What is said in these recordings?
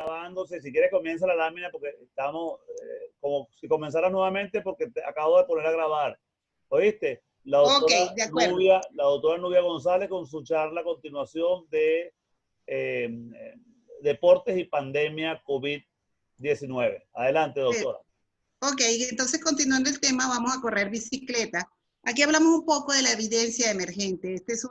grabándose. Si quiere comienza la lámina porque estamos como si comenzara nuevamente porque acabo de poner a grabar. ¿Oíste? Ok, de acuerdo. La doctora Nubia González con su charla a continuación de deportes y pandemia COVID-19. Adelante, doctora. Ok, entonces continuando el tema, vamos a correr bicicleta. Aquí hablamos un poco de la evidencia emergente. Este es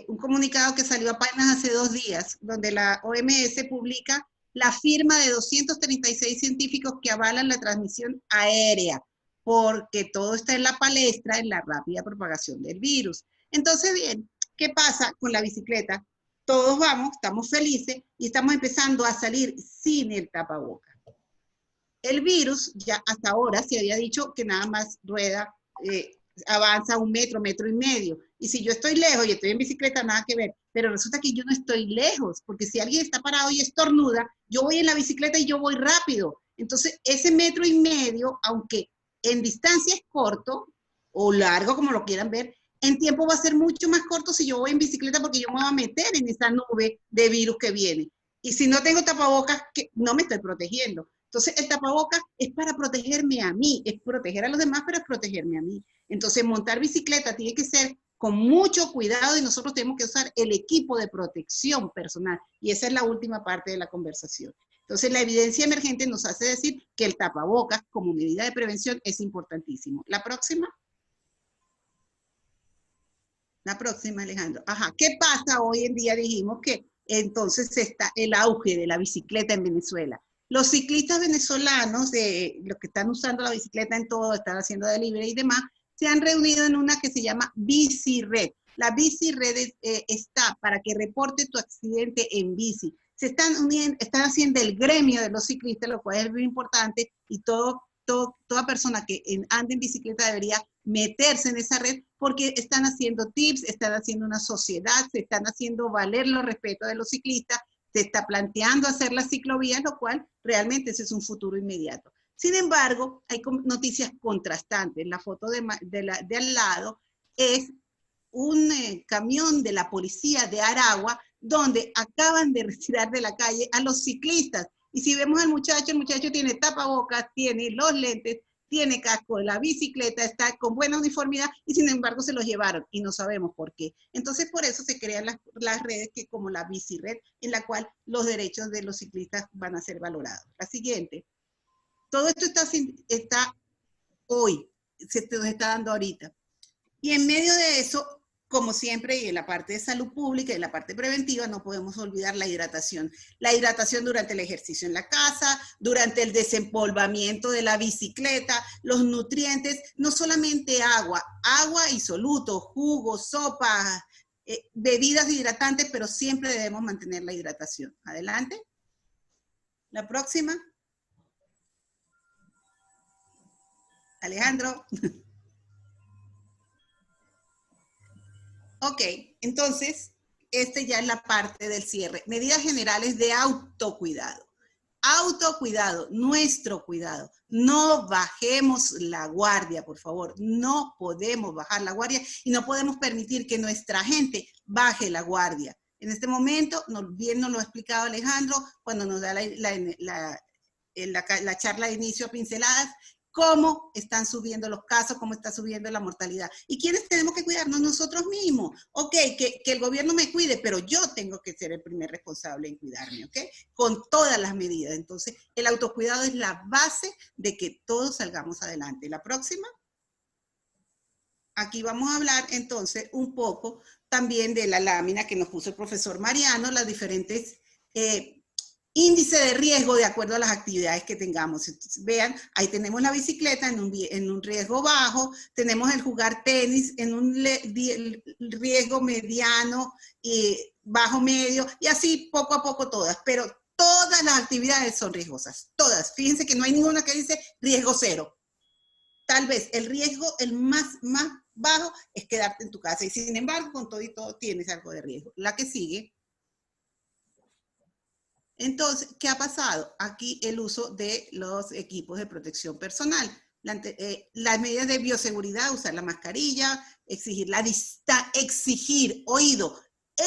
un comunicado que salió apenas hace 2 días, donde la OMS publica la firma de 236 científicos que avalan la transmisión aérea, porque todo está en la palestra en la rápida propagación del virus. Entonces, bien, ¿qué pasa con la bicicleta? Todos vamos, estamos felices y estamos empezando a salir sin el tapabocas. El virus ya hasta ahora se había dicho que nada más rueda, avanza 1 metro, 1,5 metros. Y si yo estoy lejos y estoy en bicicleta, nada que ver. Pero resulta que yo no estoy lejos, porque si alguien está parado y estornuda, yo voy en la bicicleta y yo voy rápido. Entonces, ese 1,5 metros, aunque en distancia es corto o largo, como lo quieran ver, en tiempo va a ser mucho más corto si yo voy en bicicleta porque yo me voy a meter en esa nube de virus que viene. Y si no tengo tapabocas, no me estoy protegiendo. Entonces, el tapabocas es para protegerme a mí, es proteger a los demás, pero es protegerme a mí. Entonces, montar bicicleta tiene que ser con mucho cuidado y nosotros tenemos que usar el equipo de protección personal. Y esa es la última parte de la conversación. Entonces, la evidencia emergente nos hace decir que el tapabocas como medida de prevención es importantísimo. La próxima. La próxima, Alejandro. Ajá, ¿qué pasa hoy en día? Dijimos que entonces está el auge de la bicicleta en Venezuela. Los ciclistas venezolanos, los que están usando la bicicleta en todo, están haciendo delivery y demás, se han reunido en una que se llama BiciRed. La BiciRed está para que reporte tu accidente en bici. Se están haciendo el gremio de los ciclistas, lo cual es muy importante, y toda persona que ande en bicicleta debería meterse en esa red porque están haciendo tips, están haciendo una sociedad, se están haciendo valer los respetos de los ciclistas, se está planteando hacer las ciclovías, lo cual realmente ese es un futuro inmediato. Sin embargo, hay noticias contrastantes. La foto de al lado es un camión de la policía de Aragua donde acaban de retirar de la calle a los ciclistas. Y si vemos al muchacho, el muchacho tiene tapabocas, tiene los lentes, tiene casco de la bicicleta, está con buena uniformidad y sin embargo se los llevaron y no sabemos por qué. Entonces por eso se crean las redes que como la BiciRed, en la cual los derechos de los ciclistas van a ser valorados. La siguiente. Todo esto está hoy, se nos está dando ahorita. Y en medio de eso, como siempre, y en la parte de salud pública y en la parte preventiva, no podemos olvidar la hidratación. La hidratación durante el ejercicio en la casa, durante el desempolvamiento de la bicicleta, los nutrientes, no solamente agua, agua y solutos, jugos, sopas, bebidas hidratantes, pero siempre debemos mantener la hidratación. Adelante. La próxima. Alejandro. Ok, entonces, ya es la parte del cierre. Medidas generales de autocuidado. Autocuidado, nuestro cuidado. No bajemos la guardia, por favor. No podemos bajar la guardia y no podemos permitir que nuestra gente baje la guardia. En este momento, bien nos lo ha explicado Alejandro cuando nos da la charla de inicio a pinceladas, cómo están subiendo los casos, cómo está subiendo la mortalidad. ¿Y quiénes tenemos que cuidarnos? Nosotros mismos. Ok, que el gobierno me cuide, pero yo tengo que ser el primer responsable en cuidarme, ¿ok? Con todas las medidas. Entonces, el autocuidado es la base de que todos salgamos adelante. La próxima. Aquí vamos a hablar entonces un poco también de la lámina que nos puso el profesor Mariano, las diferentes índice de riesgo de acuerdo a las actividades que tengamos. Entonces, vean, ahí tenemos la bicicleta en un riesgo bajo, tenemos el jugar tenis en un riesgo mediano, bajo medio, y así poco a poco todas, pero todas las actividades son riesgosas, todas. Fíjense que no hay ninguna que dice riesgo cero. Tal vez el riesgo, el más bajo, es quedarte en tu casa, y sin embargo, con todo y todo, tienes algo de riesgo. La que sigue. Entonces, ¿qué ha pasado? Aquí el uso de los equipos de protección personal. Las medidas de bioseguridad, usar la mascarilla, exigir, oído,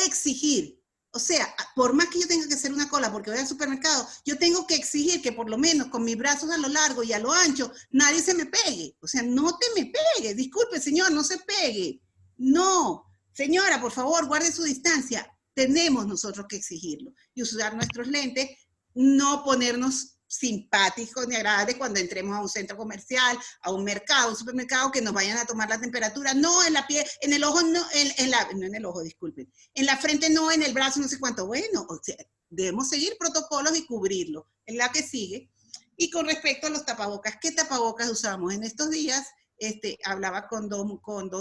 exigir O sea, por más que yo tenga que hacer una cola porque voy al supermercado, yo tengo que exigir que por lo menos con mis brazos a lo largo y a lo ancho, nadie se me pegue. O sea, no te me pegue. Disculpe, señor, no se pegue. No. Señora, por favor, guarde su distancia. Tenemos nosotros que exigirlo. Y usar nuestros lentes, no ponernos simpáticos ni agradables cuando entremos a un centro comercial, a un mercado, un supermercado, que nos vayan a tomar la temperatura. No, en la piel, en el ojo, no, no en el ojo, disculpen. En la frente no, en el brazo no sé cuánto. Bueno, o sea, debemos seguir protocolos y cubrirlo. En la que sigue. Y con respecto a los tapabocas, ¿qué tapabocas usamos? En estos días hablaba con dos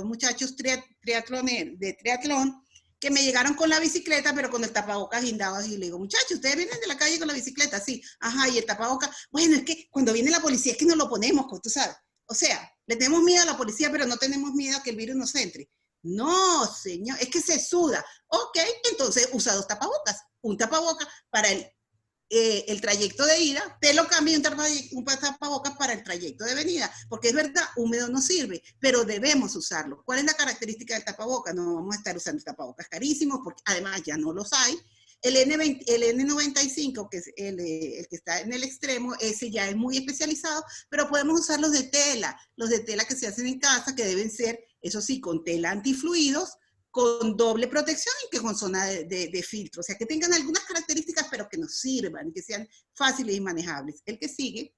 muchachos de triatlón, que me llegaron con la bicicleta, pero con el tapabocas guindado así. Le digo, muchachos, ¿ustedes vienen de la calle con la bicicleta? Sí. Ajá, y el tapabocas. Bueno, es que cuando viene la policía es que nos lo ponemos, tú sabes. O sea, le tenemos miedo a la policía, pero no tenemos miedo a que el virus nos entre. No, señor, es que se suda. Ok, entonces usa dos tapabocas. Un tapabocas para el trayecto de ida, te lo cambio un tapabocas para el trayecto de venida, porque es verdad, húmedo no sirve, pero debemos usarlo. ¿Cuál es la característica del tapabocas? No vamos a estar usando tapabocas carísimos, porque además ya no los hay. El N95, que es el que está en el extremo, ese ya es muy especializado, pero podemos usar los de tela que se hacen en casa, que deben ser, eso sí, con tela antifluidos, con doble protección y que con zona de filtro. O sea, que tengan algunas características, pero que nos sirvan, que sean fáciles y manejables. El que sigue,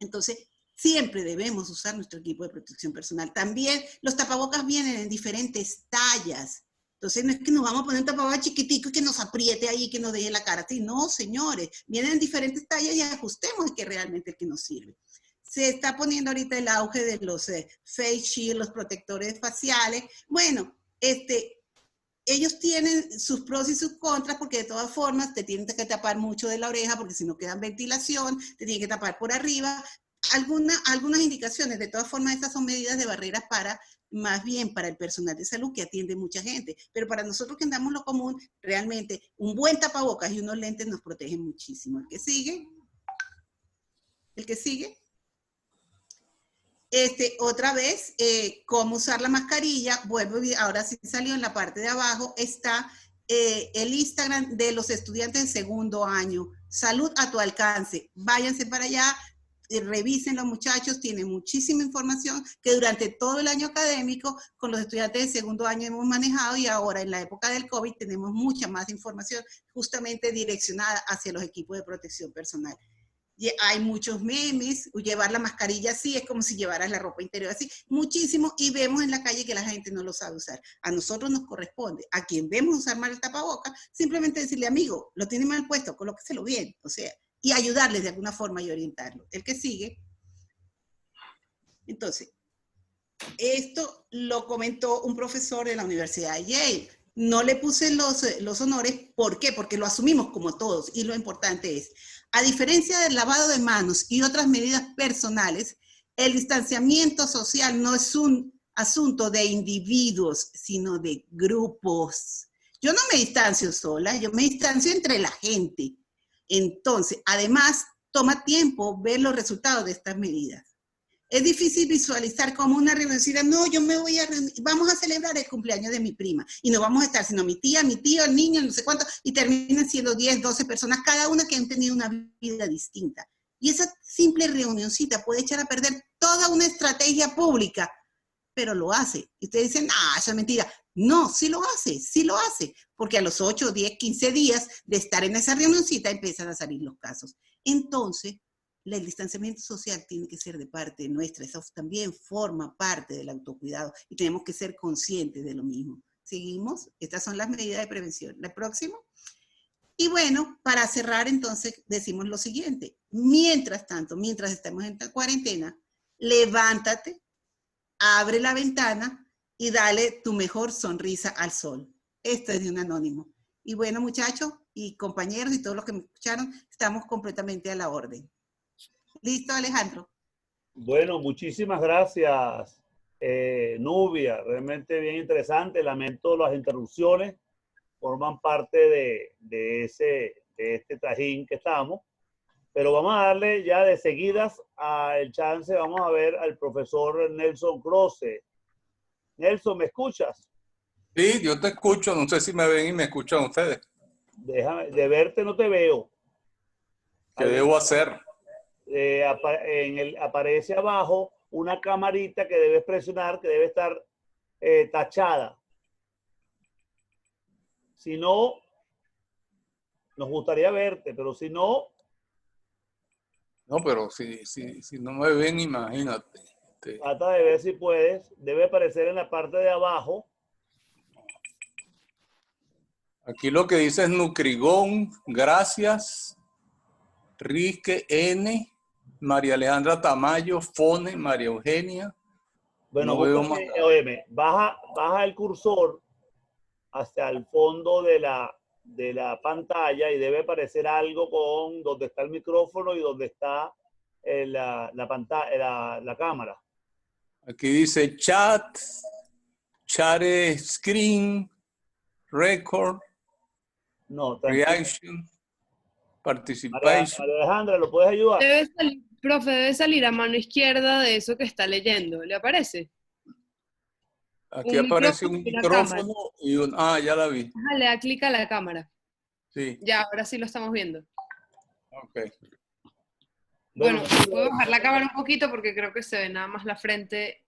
entonces, siempre debemos usar nuestro equipo de protección personal. También los tapabocas vienen en diferentes tallas. Entonces, no es que nos vamos a poner un tapabocas chiquitico y que nos apriete ahí, que nos deje la cara. Sí, no, señores, vienen en diferentes tallas y ajustemos el que realmente el que nos sirve. Se está poniendo ahorita el auge de los face shield, los protectores faciales. Bueno, ellos tienen sus pros y sus contras, porque de todas formas te tienen que tapar mucho de la oreja, porque si no queda ventilación, te tienen que tapar por arriba. Algunas indicaciones, de todas formas, estas son medidas de barreras más bien para el personal de salud que atiende mucha gente, pero para nosotros que andamos lo común, realmente un buen tapabocas y unos lentes nos protegen muchísimo. El que sigue. Otra vez, cómo usar la mascarilla. Vuelvo, ahora sí salió en la parte de abajo, está el Instagram de los estudiantes de segundo año. Salud a tu alcance. Váyanse para allá, revisen los muchachos, tienen muchísima información que durante todo el año académico con los estudiantes de segundo año hemos manejado, y ahora en la época del COVID tenemos mucha más información justamente direccionada hacia los equipos de protección personal. Hay muchos memes, llevar la mascarilla así es como si llevaras la ropa interior así, muchísimo, y vemos en la calle que la gente no lo sabe usar. A nosotros nos corresponde, a quien vemos usar mal el tapabocas, simplemente decirle, amigo, lo tiene mal puesto, colóqueselo bien, o sea, y ayudarles de alguna forma y orientarlo. El que sigue. Entonces, esto lo comentó un profesor de la Universidad de Yale. No le puse los honores, ¿por qué? Porque lo asumimos como todos, y lo importante es, a diferencia del lavado de manos y otras medidas personales, el distanciamiento social no es un asunto de individuos, sino de grupos. Yo no me distancio sola, yo me distancio entre la gente. Entonces, además, toma tiempo ver los resultados de estas medidas. Es difícil visualizar como una reunioncita, no, yo me voy a reunir, vamos a celebrar el cumpleaños de mi prima, y no vamos a estar, sino mi tía, mi tío, el niño, no sé cuánto, y terminan siendo 10, 12 personas, cada una que han tenido una vida distinta. Y esa simple reunioncita puede echar a perder toda una estrategia pública, pero lo hace. Y ustedes dicen, ah, eso es mentira. No, sí lo hace, porque a los 8, 10, 15 días de estar en esa reunioncita empiezan a salir los casos. Entonces, el distanciamiento social tiene que ser de parte nuestra, eso también forma parte del autocuidado y tenemos que ser conscientes de lo mismo. Seguimos, estas son las medidas de prevención. ¿La próxima? Y bueno, para cerrar entonces decimos lo siguiente, mientras tanto, mientras estamos en esta cuarentena, levántate, abre la ventana y dale tu mejor sonrisa al sol. Esto es de un anónimo. Y bueno, muchachos y compañeros y todos los que me escucharon, estamos completamente a la orden. ¿Listo, Alejandro? Bueno, muchísimas gracias, Nubia. Realmente bien interesante. Lamento las interrupciones. Forman parte de este trajín que estamos. Pero vamos a darle ya de seguidas el chance. Vamos a ver al profesor Nelson Croce. Nelson, ¿me escuchas? Sí, yo te escucho, no sé si me ven y me escuchan ustedes. Déjame, de verte no te veo. ¿Qué debo hacer? Aparece abajo una camarita que debes presionar, que debe estar tachada. Si no, nos gustaría verte, pero si no, No, pero si no me ven, imagínate. trata de ver si puedes. Debe aparecer en la parte de abajo. Aquí lo que dice es Nutrigón, gracias, Risque N, María Alejandra Tamayo, Fone, María Eugenia. Bueno, No veo más nada. óyeme, baja el cursor hacia el fondo de la pantalla y debe aparecer algo con donde está el micrófono y donde está la pantalla, la cámara. Aquí dice chat, share screen, record, No, reaction, María participation. Alejandra, ¿lo puedes ayudar? Debe salir, profe, debe salir a mano izquierda de eso que está leyendo. ¿Le aparece? Aquí Un aparece micrófono un y una cámara. micrófono y un... Ah, ya la vi. Ajá, le da clic a la cámara. Sí, Ya, ahora sí lo estamos viendo. ok. Bueno, puedo bajar la cámara un poquito porque creo que se ve nada más la frente.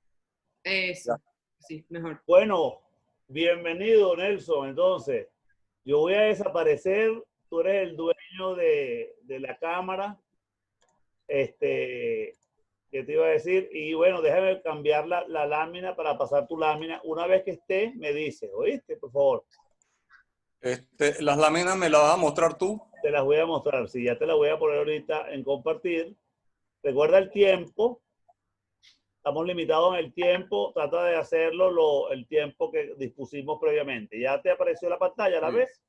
Eso. Sí, mejor. Bueno, bienvenido, Nelson. Entonces, yo voy a desaparecer. Tú eres el dueño de la cámara. ¿Qué te iba a decir? Y bueno, déjame cambiar la lámina para pasar tu lámina. Una vez que esté, me dices, ¿oíste? Por favor. Las láminas me las vas a mostrar tú. Te las voy a mostrar. Sí, ya te las voy a poner ahorita en compartir. Recuerda el tiempo. Estamos limitados en el tiempo. Trata de hacerlo el tiempo que dispusimos previamente. ¿Ya te apareció la pantalla? ¿La ves?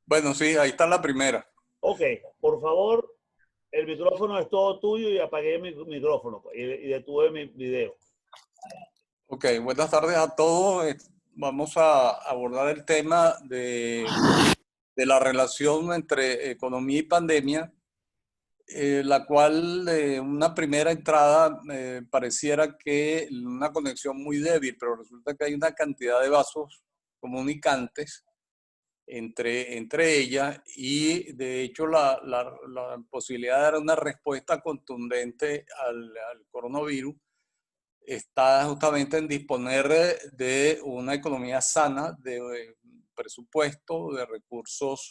Bueno, sí, ahí está la primera. Ok, por favor, el micrófono es todo tuyo y apagué mi micrófono y detuve mi video. Ok, buenas tardes a todos. Vamos a abordar el tema de la relación entre economía y pandemia, la cual una primera entrada pareciera que una conexión muy débil, pero resulta que hay una cantidad de vasos comunicantes entre ellas y de hecho la posibilidad de dar una respuesta contundente al coronavirus está justamente en disponer de una economía sana, de presupuesto, de recursos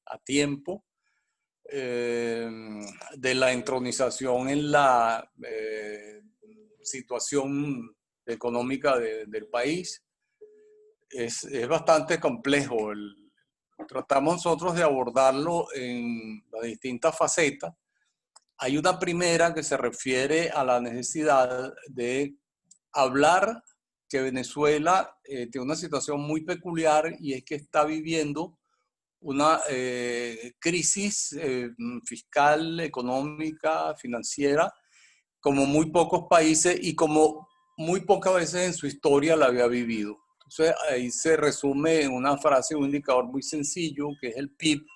a tiempo, de la entronización en la situación económica del país. Es bastante complejo. Tratamos nosotros de abordarlo en las distintas facetas. Hay una primera que se refiere a la necesidad de hablar que Venezuela tiene una situación muy peculiar y es que está viviendo una crisis fiscal, económica, financiera, como muy pocos países y como muy pocas veces en su historia la había vivido. Entonces ahí se resume en una frase, un indicador muy sencillo, que es el PIB.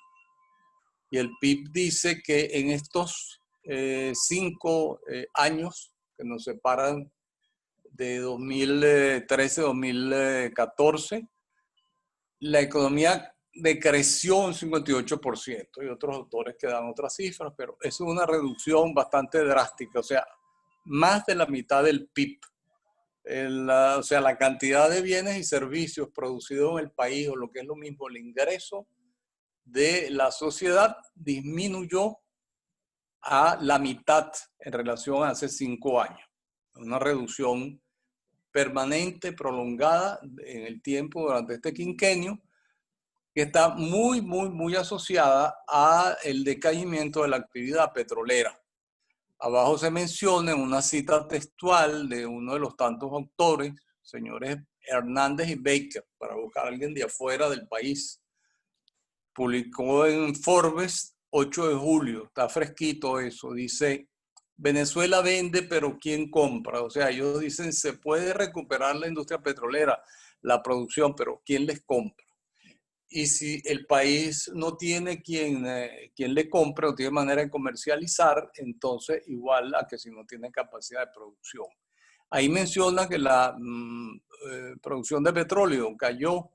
Y el PIB dice que en estos 5 años que nos separan de 2013-2014, la economía decreció un 58%. Hay otros autores que dan otras cifras, pero eso es una reducción bastante drástica, o sea, más de la mitad del PIB. O sea, la cantidad de bienes y servicios producidos en el país, o lo que es lo mismo, el ingreso de la sociedad disminuyó a la mitad en relación a hace 5 años. Una reducción permanente, prolongada en el tiempo durante este quinquenio, que está muy asociada al decaimiento de la actividad petrolera. Abajo se menciona en una cita textual de uno de los tantos autores, señores Hernández y Baker, para buscar a alguien de afuera del país. Publicó en Forbes 8 de julio, está fresquito eso, dice: Venezuela vende, pero ¿quién compra? O sea, ellos dicen, se puede recuperar la industria petrolera, la producción, pero ¿quién les compra? Y si el país no tiene quien le compre o tiene manera de comercializar, entonces igual a que si no tiene capacidad de producción. Ahí menciona que la producción de petróleo cayó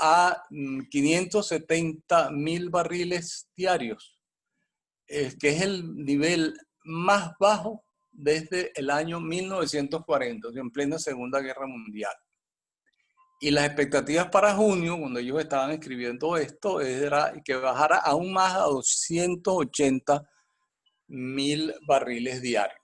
a 570.000 barriles diarios, que es el nivel más bajo desde el año 1940, en plena Segunda Guerra Mundial. Y las expectativas para junio, cuando ellos estaban escribiendo esto, era que bajara aún más a 280.000 barriles diarios.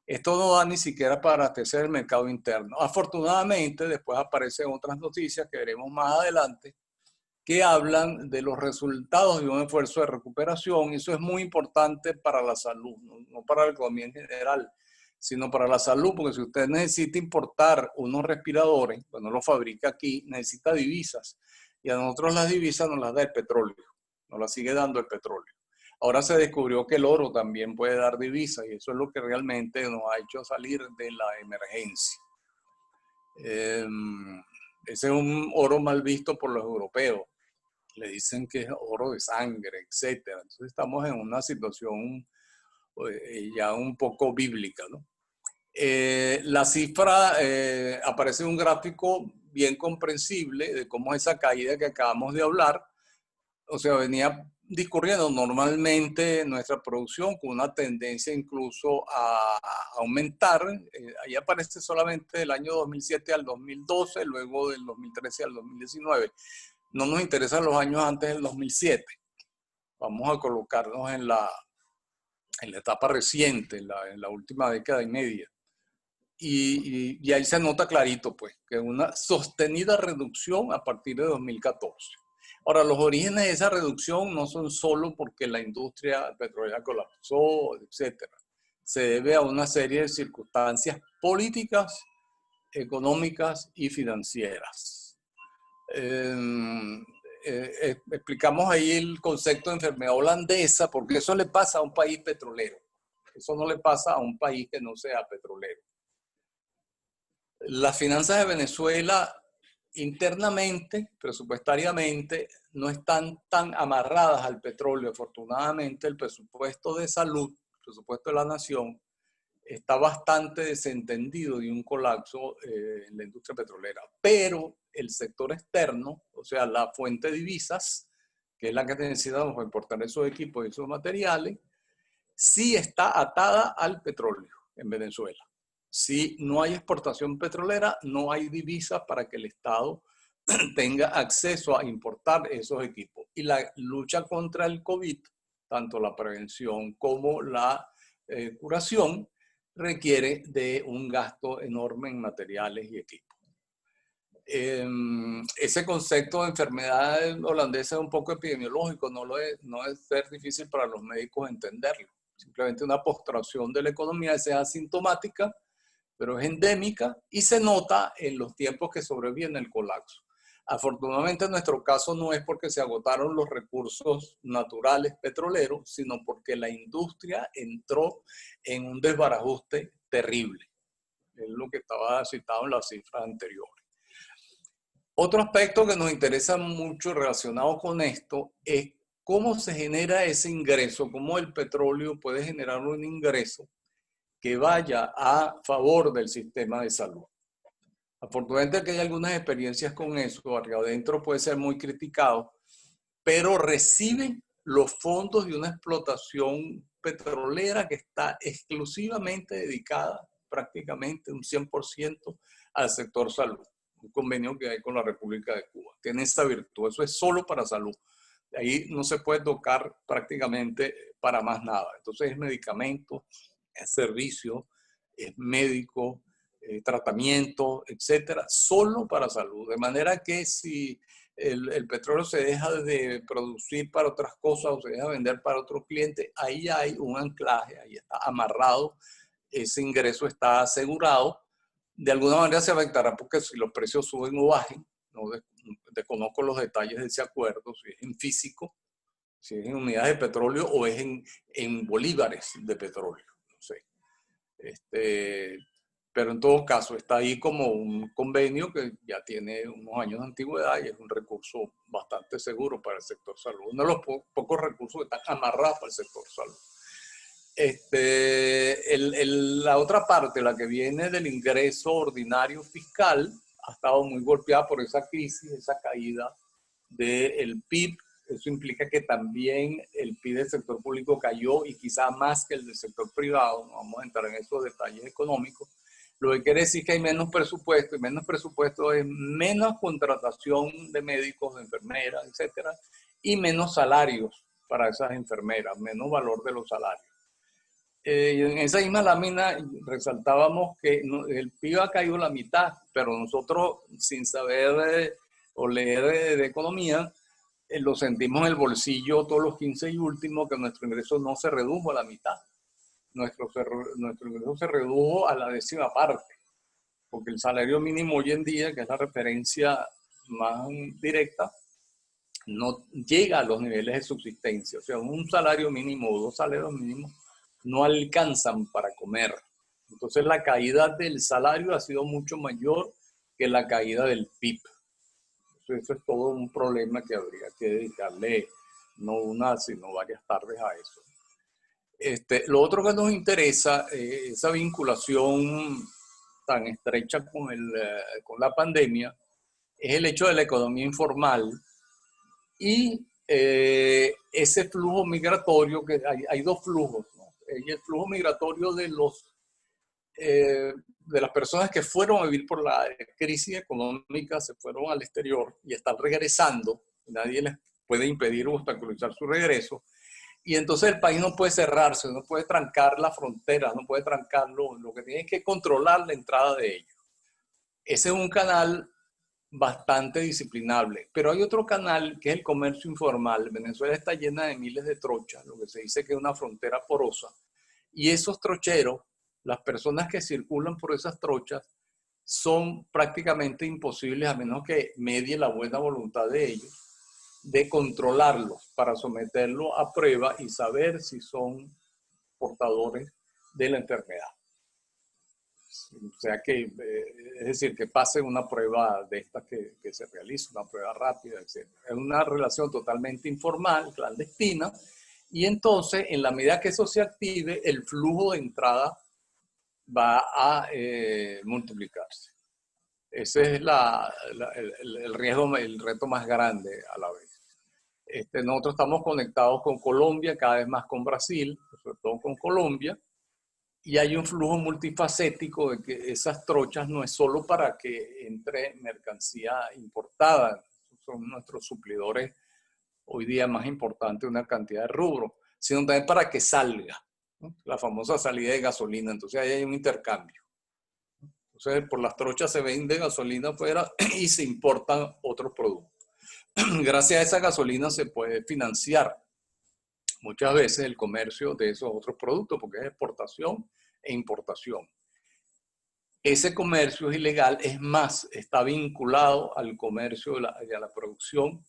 Esto no da ni siquiera para abastecer el mercado interno. Afortunadamente, después aparecen otras noticias que veremos más adelante, que hablan de los resultados de un esfuerzo de recuperación, y eso es muy importante para la salud, no para la economía en general, sino para la salud, porque si usted necesita importar unos respiradores, pues no los fabrica aquí, necesita divisas, y a nosotros las divisas nos las da el petróleo, nos las sigue dando el petróleo. Ahora se descubrió que el oro también puede dar divisas, y eso es lo que realmente nos ha hecho salir de la emergencia. Ese es un oro mal visto por los europeos. Le dicen que es oro de sangre, etc. Entonces estamos en una situación ya un poco bíblica, ¿no? La cifra aparece en un gráfico bien comprensible de cómo esa caída que acabamos de hablar, o sea, venía discurriendo normalmente nuestra producción con una tendencia incluso a aumentar. Ahí aparece solamente del año 2007 al 2012, luego del 2013 al 2019. No nos interesan los años antes del 2007. Vamos a colocarnos en la etapa reciente, en la última década y media. Y ahí se nota clarito, pues, que una sostenida reducción a partir de 2014. Ahora, los orígenes de esa reducción no son solo porque la industria petrolera colapsó, etcétera. Se debe a una serie de circunstancias políticas, económicas y financieras. Explicamos ahí el concepto de enfermedad holandesa, porque eso le pasa a un país petrolero. Eso no le pasa a un país que no sea petrolero. Las finanzas de Venezuela internamente, presupuestariamente, no están tan amarradas al petróleo. Afortunadamente, el presupuesto de salud, el presupuesto de la nación, está bastante desentendido de un colapso en la industria petrolera. Pero el sector externo, o sea, la fuente de divisas, que es la que necesitamos para importar esos equipos y esos materiales, sí está atada al petróleo en Venezuela. Si no hay exportación petrolera, no hay divisas para que el Estado tenga acceso a importar esos equipos. Y la lucha contra el COVID, tanto la prevención como la curación, requiere de un gasto enorme en materiales y equipos. Ese concepto de enfermedad holandesa es un poco epidemiológico, no es ser difícil para los médicos entenderlo. Simplemente una postración de la economía, es asintomática, pero es endémica y se nota en los tiempos que sobreviene el colapso. Afortunadamente en nuestro caso no es porque se agotaron los recursos naturales petroleros, sino porque la industria entró en un desbarajuste terrible. Es lo que estaba citado en las cifras anteriores. Otro aspecto que nos interesa mucho relacionado con esto es cómo se genera ese ingreso, cómo el petróleo puede generar un ingreso que vaya a favor del sistema de salud. Afortunadamente que hay algunas experiencias con eso, arriba adentro puede ser muy criticado, pero recibe los fondos de una explotación petrolera que está exclusivamente dedicada, prácticamente un 100% al sector salud. Un convenio que hay con la República de Cuba. Tiene esa virtud, eso es solo para salud. De ahí no se puede tocar prácticamente para más nada. Entonces es medicamento, es servicio, es médico, tratamiento, etcétera, solo para salud. De manera que si el petróleo se deja de producir para otras cosas o se deja de vender para otros clientes, ahí hay un anclaje, ahí está amarrado, ese ingreso está asegurado. De alguna manera se afectará porque si los precios suben o bajen, no desconozco los detalles de ese acuerdo, si es en físico, si es en unidades de petróleo o es en bolívares de petróleo, no sé. Pero en todo caso está ahí como un convenio que ya tiene unos años de antigüedad y es un recurso bastante seguro para el sector salud. Uno de los pocos recursos que están amarrados para el sector salud. La otra parte, la que viene del ingreso ordinario fiscal, ha estado muy golpeada por esa crisis, esa caída del PIB. Eso implica que también el PIB del sector público cayó y quizá más que el del sector privado. No vamos a entrar en esos detalles económicos. Lo que quiere decir que hay menos presupuesto, y menos presupuesto es menos contratación de médicos, de enfermeras, etcétera, y menos salarios para esas enfermeras, menos valor de los salarios. En esa misma lámina resaltábamos que el PIB ha caído la mitad, pero nosotros, sin saber o leer de economía, lo sentimos en el bolsillo todos los 15 y últimos, que nuestro ingreso no se redujo a la mitad. Nuestro ingreso se redujo a la 10ª parte, porque el salario mínimo hoy en día, que es la referencia más directa, no llega a los niveles de subsistencia. O sea, un salario mínimo o 2 salarios mínimos no alcanzan para comer. Entonces la caída del salario ha sido mucho mayor que la caída del PIB. Eso es todo un problema que habría que dedicarle no una, sino varias tardes a eso. Lo otro que nos interesa, esa vinculación tan estrecha con la pandemia, es el hecho de la economía informal y ese flujo migratorio, que hay 2 flujos, ¿no? Y el flujo migratorio de las personas que fueron a vivir por la crisis económica, se fueron al exterior y están regresando. Nadie les puede impedir o obstaculizar su regreso. Y entonces el país no puede cerrarse, no puede trancar la frontera, no puede trancarlo. Lo que tiene es que controlar la entrada de ellos. Ese es un canal bastante disciplinable. Pero hay otro canal que es el comercio informal. Venezuela está llena de miles de trochas, lo que se dice que es una frontera porosa. Y esos trocheros, las personas que circulan por esas trochas, son prácticamente imposibles, a menos que medie la buena voluntad de ellos, de controlarlos para someterlos a prueba y saber si son portadores de la enfermedad. O sea que, es decir, que pase una prueba de estas que se realiza, una prueba rápida, etc. Es una relación totalmente informal, clandestina, y entonces, en la medida que eso se active, el flujo de entrada va a multiplicarse. Ese es el riesgo, el reto más grande a la vez. Nosotros estamos conectados con Colombia, cada vez más con Brasil, sobre todo con Colombia, y hay un flujo multifacético de que esas trochas no es solo para que entre mercancía importada, son nuestros suplidores hoy día más importantes de una cantidad de rubros, sino también para que salga, ¿no? La famosa salida de gasolina. Entonces ahí hay un intercambio. Entonces por las trochas se vende gasolina afuera y se importan otros productos. Gracias a esa gasolina se puede financiar muchas veces el comercio de esos otros productos, porque es exportación e importación. Ese comercio es ilegal, es más, está vinculado al comercio y a la producción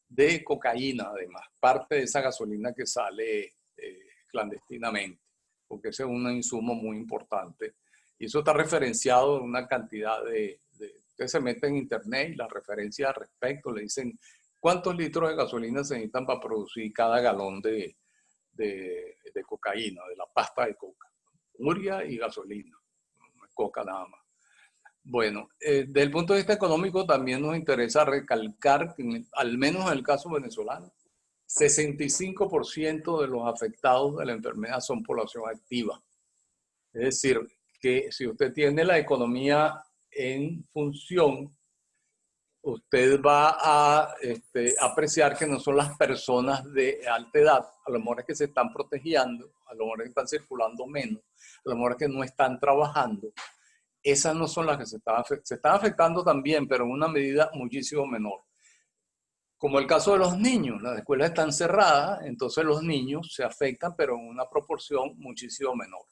de cocaína, además, parte de esa gasolina que sale clandestinamente, porque ese es un insumo muy importante. Y eso está referenciado en una cantidad ustedes se meten en internet y las referencias al respecto le dicen cuántos litros de gasolina se necesitan para producir cada galón de cocaína, de la pasta de coca. Urea y gasolina, no es coca nada más. Bueno, desde el punto de vista económico también nos interesa recalcar que, al menos en el caso venezolano, 65% de los afectados de la enfermedad son población activa. Es decir, que si usted tiene la economía en función, usted va a apreciar que no son las personas de alta edad, a lo mejor es que se están protegiendo, a lo mejor es que están circulando menos, a lo mejor es que no están trabajando. Esas no son las que se están afectando también, pero en una medida muchísimo menor. Como el caso de los niños, las escuelas están cerradas, entonces los niños se afectan, pero en una proporción muchísimo menor,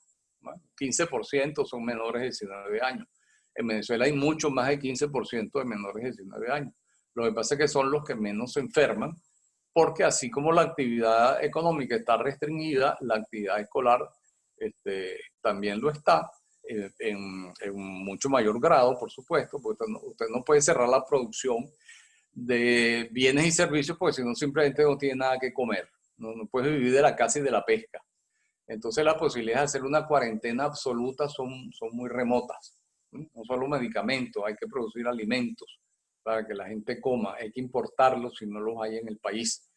¿no? 15% son menores de 19 años. En Venezuela hay mucho más de 15% de menores de 19 años. Lo que pasa es que son los que menos se enferman, porque así como la actividad económica está restringida, la actividad escolar también lo está, en mucho mayor grado, por supuesto, porque usted no puede cerrar la producción de bienes y servicios porque si no simplemente no tiene nada que comer. No puede vivir de la caza y de la pesca. Entonces las posibilidades de hacer una cuarentena absoluta son muy remotas. No solo medicamentos, hay que producir alimentos para que la gente coma, hay que importarlos si no los hay en el país.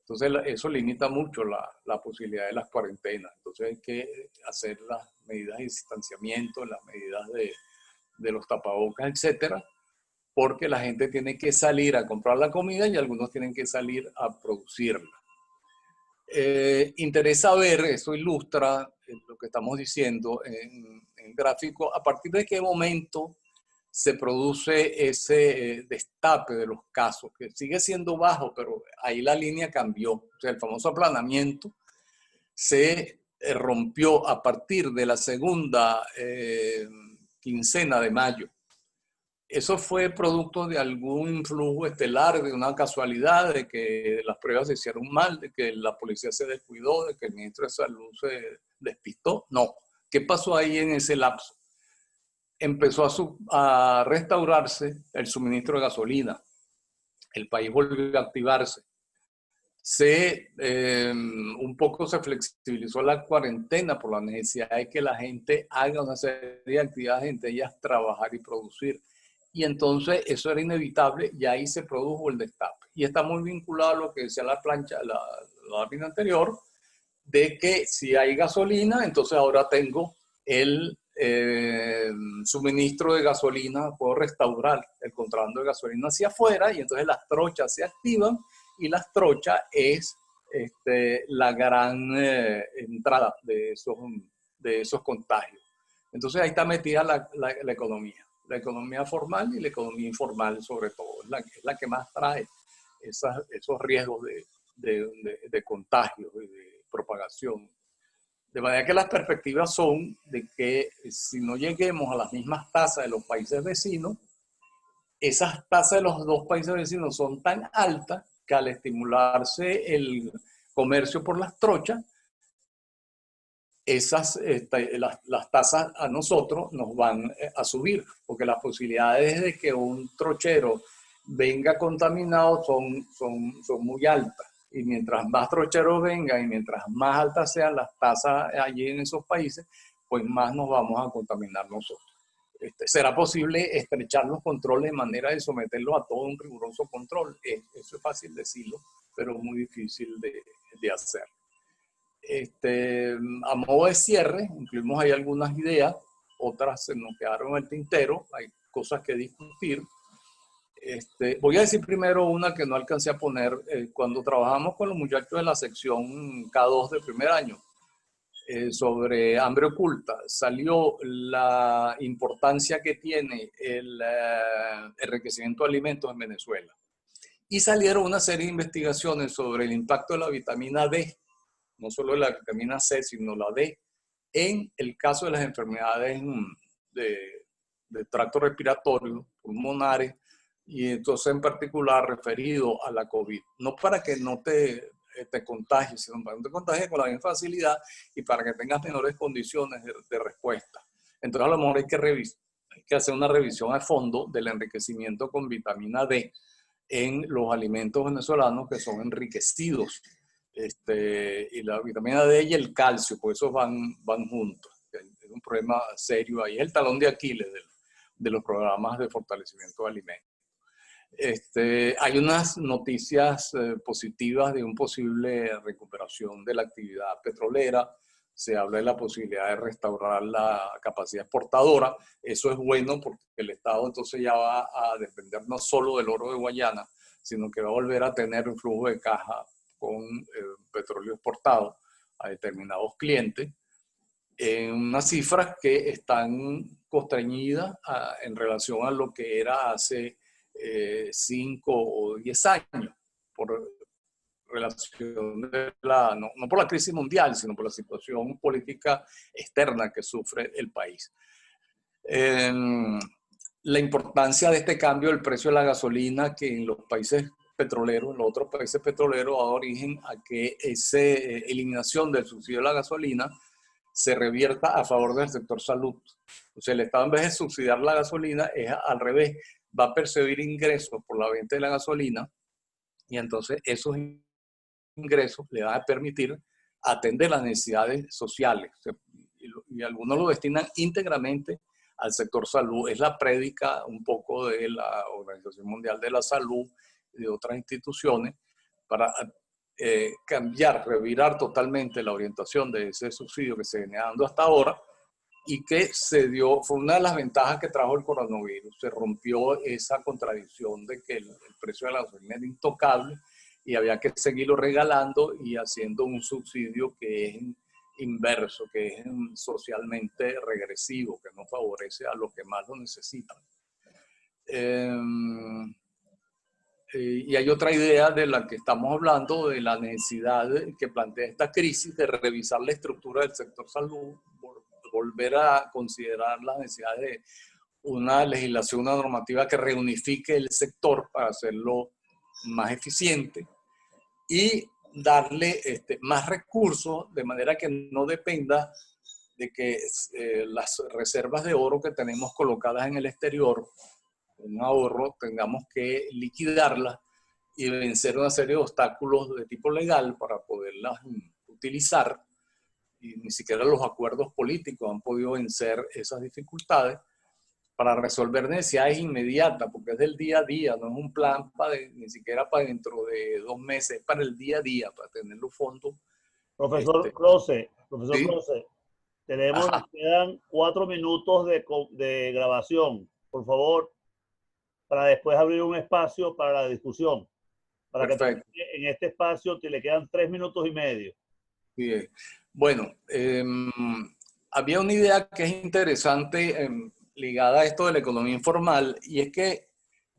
Entonces eso limita mucho la posibilidad de las cuarentenas. Entonces hay que hacer las medidas de distanciamiento, las medidas de los tapabocas, etcétera, porque la gente tiene que salir a comprar la comida y algunos tienen que salir a producirla. Interesa ver, eso ilustra lo que estamos diciendo en gráfico, a partir de qué momento se produce ese destape de los casos, que sigue siendo bajo, pero ahí la línea cambió. O sea, el famoso aplanamiento se rompió a partir de la segunda quincena de mayo. Eso fue producto de algún influjo estelar, de una casualidad, de que las pruebas se hicieron mal, de que la policía se descuidó, de que el ministro de Salud se despistó. No. ¿Qué pasó ahí en ese lapso? Empezó a restaurarse el suministro de gasolina. El país volvió a activarse. Un poco se flexibilizó la cuarentena por la necesidad de que la gente haga una serie de actividades, entre ellas trabajar y producir. Y entonces eso era inevitable y ahí se produjo el destape. Y está muy vinculado a lo que decía la lámina anterior, de que si hay gasolina, entonces ahora tengo el suministro de gasolina, puedo restaurar el contrabando de gasolina hacia afuera y entonces las trochas se activan y las trochas es la gran entrada de esos contagios. Entonces ahí está metida la economía formal y la economía informal sobre todo, es la que más trae esos riesgos de contagio y de propagación. De manera que las perspectivas son de que si no lleguemos a las mismas tasas de los países vecinos, esas tasas de los dos países vecinos son tan altas que al estimularse el comercio por las trochas, las tasas a nosotros nos van a subir, porque las posibilidades de que un trochero venga contaminado son muy altas. Y mientras más trocheros vengan y mientras más altas sean las tasas allí en esos países, pues más nos vamos a contaminar nosotros. ¿Será posible estrechar los controles de manera de someterlos a todo un riguroso control? Eso es fácil decirlo, pero muy difícil de hacer. A modo de cierre, incluimos ahí algunas ideas, otras se nos quedaron en el tintero, hay cosas que discutir. Voy a decir primero una que no alcancé a poner. Cuando trabajamos con los muchachos de la sección K2 de primer año sobre hambre oculta, salió la importancia que tiene el enriquecimiento de alimentos en Venezuela. Y salieron una serie de investigaciones sobre el impacto de la vitamina D, no solo la vitamina C, sino la D, en el caso de las enfermedades de tracto respiratorio, pulmonares, y entonces en particular referido a la COVID. No para que no te contagies, sino para que no te contagies con la misma facilidad y para que tengas menores condiciones de respuesta. Entonces a lo mejor hay que hacer una revisión a fondo del enriquecimiento con vitamina D en los alimentos venezolanos que son enriquecidos. Y la vitamina D y el calcio, pues esos van juntos. Es un problema serio ahí. Es el talón de Aquiles de los programas de fortalecimiento de alimentos. Hay unas noticias positivas de una posible recuperación de la actividad petrolera. Se habla de la posibilidad de restaurar la capacidad exportadora. Eso es bueno porque el Estado entonces ya va a depender no solo del oro de Guayana, sino que va a volver a tener un flujo de caja con petróleo exportado a determinados clientes, en unas cifras que están constreñidas en relación a lo que era hace 5 o 10 años, por relación no por la crisis mundial, sino por la situación política externa que sufre el país. La importancia de este cambio del precio de la gasolina, que en los países petroleros, en los otros países petroleros, ha dado origen a que esa eliminación del subsidio de la gasolina se revierta a favor del sector salud. O sea, el Estado, en vez de subsidiar la gasolina, es al revés, va a percibir ingresos por la venta de la gasolina y entonces esos ingresos le van a permitir atender las necesidades sociales. Y algunos lo destinan íntegramente al sector salud. Es la prédica un poco de la Organización Mundial de la Salud y de otras instituciones para cambiar, revirar totalmente la orientación de ese subsidio que se venía dando hasta ahora y que se dio, fue una de las ventajas que trajo el coronavirus. Se rompió esa contradicción de que el precio de la gasolina era intocable y había que seguirlo regalando y haciendo un subsidio que es inverso, que es socialmente regresivo, que no favorece a los que más lo necesitan. Y hay otra idea de la que estamos hablando, de la necesidad que plantea esta crisis de revisar la estructura del sector salud, volver a considerar las necesidades de una legislación, una normativa que reunifique el sector para hacerlo más eficiente y darle más recursos de manera que no dependa de que las reservas de oro que tenemos colocadas en el exterior, un ahorro, tengamos que liquidarlas y vencer una serie de obstáculos de tipo legal para poderlas utilizar. Y ni siquiera los acuerdos políticos han podido vencer esas dificultades para resolver necesidades inmediatas, porque es del día a día, no es un plan ni siquiera para dentro de 2 meses, es para el día a día, para tener los fondos. Profesor Close, ¿sí? Nos quedan 4 minutos de grabación. Por favor, para después abrir un espacio para la discusión. Para Perfecto. que en este espacio le quedan 3 minutos y medio. Bien. Bueno, había una idea que es interesante ligada a esto de la economía informal, y es que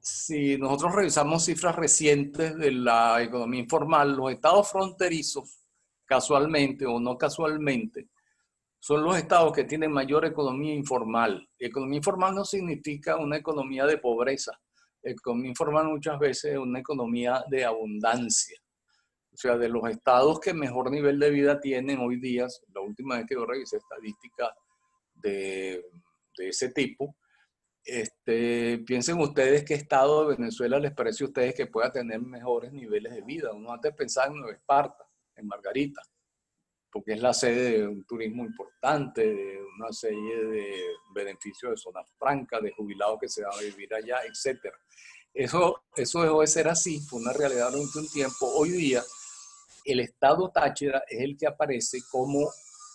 si nosotros revisamos cifras recientes de la economía informal, los estados fronterizos, casualmente o no casualmente, son los estados que tienen mayor economía informal. Y economía informal no significa una economía de pobreza. Economía informal muchas veces es una economía de abundancia. O sea, de los estados que mejor nivel de vida tienen hoy día, la última vez que yo revisé estadísticas de ese tipo, piensen ustedes qué estado de Venezuela les parece a ustedes que pueda tener mejores niveles de vida. Uno antes pensaba en Nueva Esparta, en Margarita, porque es la sede de un turismo importante, de una serie de beneficios de zonas francas, de jubilados que se van a vivir allá, etc. Eso dejó de ser así, fue una realidad durante un tiempo. Hoy día, el estado Táchira es el que aparece como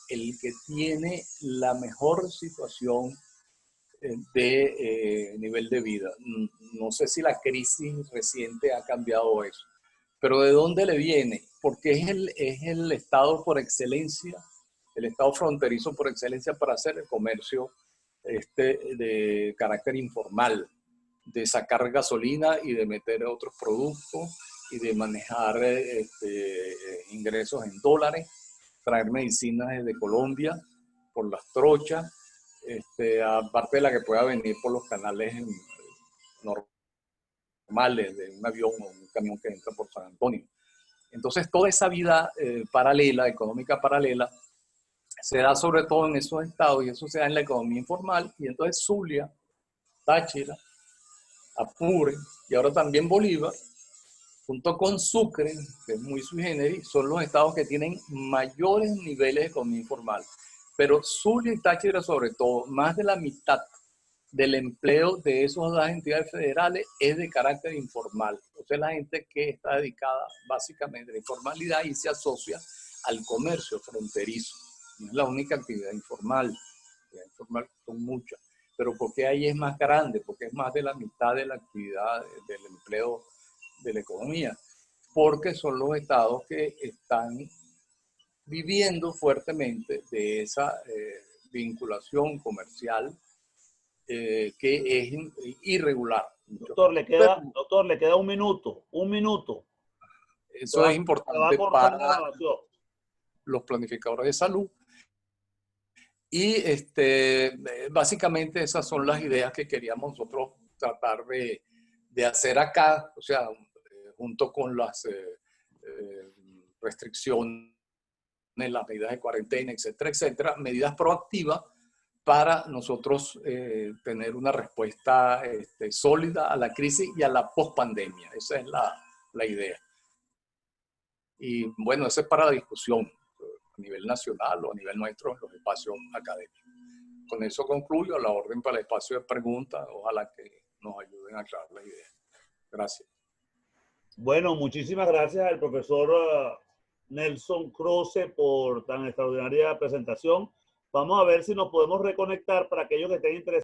el que tiene la mejor situación de nivel de vida. No sé si la crisis reciente ha cambiado eso, pero ¿de dónde le viene? Porque es el estado por excelencia, el estado fronterizo por excelencia para hacer el comercio de carácter informal, de sacar gasolina y de meter otros productos y de manejar ingresos en dólares, traer medicinas desde Colombia por las trochas, aparte de la que pueda venir por los canales normales de un avión o un camión que entra por San Antonio. Entonces, toda esa vida paralela, económica paralela, se da sobre todo en esos estados, y eso se da en la economía informal. Y entonces Zulia, Táchira, Apure y ahora también Bolívar, junto con Sucre, que es muy sui generis, son los estados que tienen mayores niveles de economía informal. Pero Zulia y Táchira, sobre todo, más de la mitad del empleo de esas dos entidades federales es de carácter informal. O sea, la gente que está dedicada básicamente a la informalidad y se asocia al comercio fronterizo. No es la única actividad informal. La actividad informal son muchas. Pero ¿por qué ahí es más grande? Porque es más de la mitad de la actividad del empleo de la economía. Porque son los estados que están viviendo fuertemente de esa vinculación comercial que es irregular. Doctor, le queda un minuto. Eso es importante para los planificadores de salud. Y básicamente esas son las ideas que queríamos nosotros tratar de hacer acá, o sea, junto con las restricciones, las medidas de cuarentena, etcétera, etcétera, medidas proactivas para nosotros tener una respuesta sólida a la crisis y a la pospandemia. Esa es la idea. Y bueno, eso es para la discusión. nivel nacional o a nivel nuestro en los espacios académicos. Con eso concluyo, a la orden para el espacio de preguntas. Ojalá que nos ayuden a aclarar las ideas. Gracias. Bueno, muchísimas gracias al profesor Nelson Croce por tan extraordinaria presentación. Vamos a ver si nos podemos reconectar para aquellos que estén interesados.